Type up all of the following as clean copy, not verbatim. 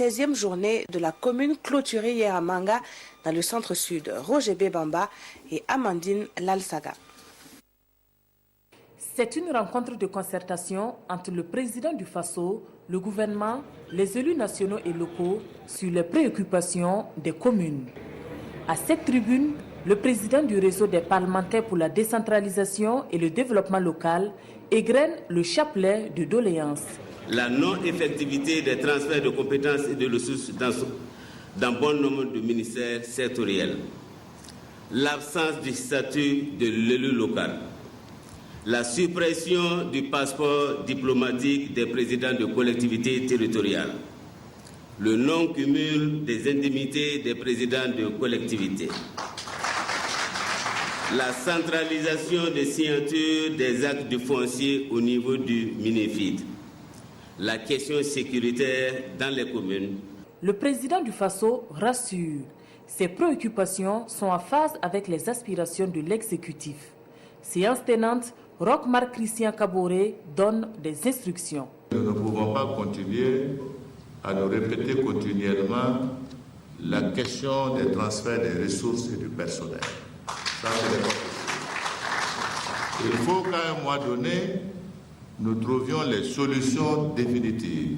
16e journée de la commune clôturée hier à Manga, dans le centre-sud. Roger Bebamba et Amandine Lalsaga. C'est une rencontre de concertation entre le président du Faso, le gouvernement, les élus nationaux et locaux sur les préoccupations des communes. À cette tribune, le président du réseau des parlementaires pour la décentralisation et le développement local égrène le chapelet de doléances. La non-effectivité des transferts de compétences et de ressources dans bon nombre de ministères sectoriels, l'absence du statut de l'élu local, la suppression du passeport diplomatique des présidents de collectivités territoriales, le non-cumul des indemnités des présidents de collectivités, la centralisation des signatures des actes de foncier au niveau du MINEFID, la question sécuritaire dans les communes. Le président du Faso rassure, ses préoccupations sont en phase avec les aspirations de l'exécutif. Séance tenante, Roch-Marc Christian Kaboré donne des instructions. Nous ne pouvons pas continuer à nous répéter continuellement la question des transferts des ressources et du personnel. Ça, c'est pas possible. Il faut qu'à un moment donné, nous trouvions les solutions définitives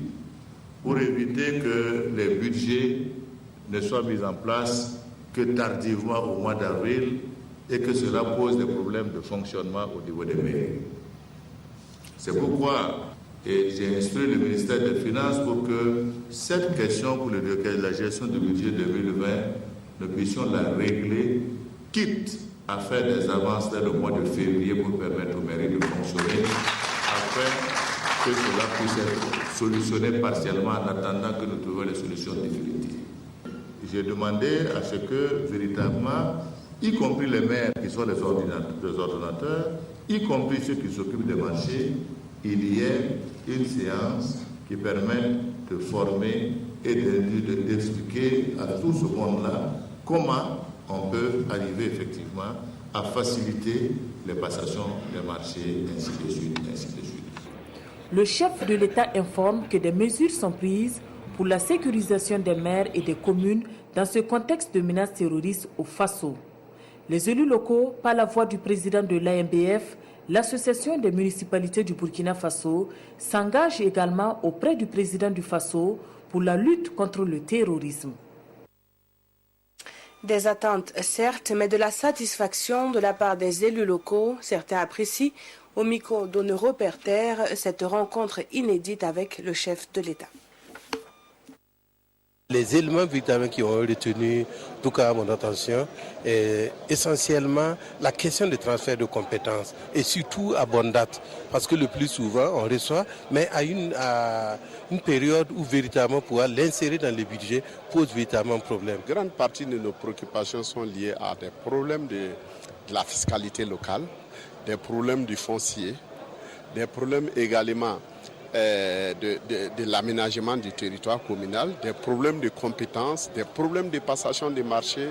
pour éviter que les budgets ne soient mis en place que tardivement au mois d'avril et que cela pose des problèmes de fonctionnement au niveau des mairies. C'est pourquoi j'ai instruit le ministère des Finances pour que cette question pour la gestion du budget 2020, nous puissions la régler, quitte à faire des avances dès le mois de février pour permettre aux mairies de fonctionner, afin que cela puisse être solutionné partiellement en attendant que nous trouvions les solutions définitives. J'ai demandé à ce que, véritablement, y compris les maires qui sont les ordonnateurs, y compris ceux qui s'occupent des marchés, il y ait une séance qui permette de former et d'expliquer à tout ce monde-là comment on peut arriver effectivement à faciliter les passations des marchés, ainsi de suite, ainsi de suite. Le chef de l'État informe que des mesures sont prises pour la sécurisation des maires et des communes dans ce contexte de menace terroriste au Faso. Les élus locaux, par la voix du président de l'AMBF, l'Association des municipalités du Burkina Faso, s'engagent également auprès du président du Faso pour la lutte contre le terrorisme. Des attentes, certes, mais de la satisfaction de la part des élus locaux. Certains apprécient, au micro d'Honneur Reperter, cette rencontre inédite avec le chef de l'État. Les éléments véritablement qui ont retenu, en tout cas à mon attention, est essentiellement la question des transferts de compétences et surtout à bonne date. Parce que le plus souvent, on reçoit, mais à une période où véritablement pouvoir l'insérer dans le budget pose véritablement problème. Une grande partie de nos préoccupations sont liées à des problèmes de la fiscalité locale, des problèmes du foncier, des problèmes également de l'aménagement du territoire communal, des problèmes de compétences, des problèmes de passation des marchés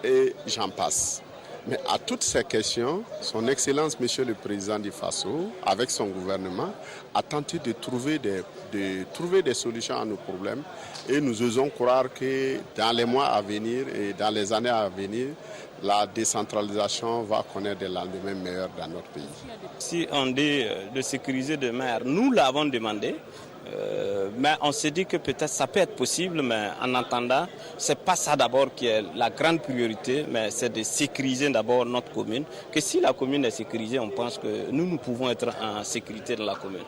et j'en passe. Mais à toutes ces questions, son Excellence, Monsieur le Président du Faso, avec son gouvernement, a tenté de trouver des solutions à nos problèmes et nous osons croire que dans les mois à venir et dans les années à venir, la décentralisation va connaître des lendemains meilleurs dans notre pays. Si on dit de sécuriser des maires, nous l'avons demandé, mais on s'est dit que peut-être ça peut être possible, mais en attendant, ce n'est pas ça d'abord qui est la grande priorité, mais c'est de sécuriser d'abord notre commune. Que si la commune est sécurisée, on pense que nous pouvons être en sécurité dans la commune.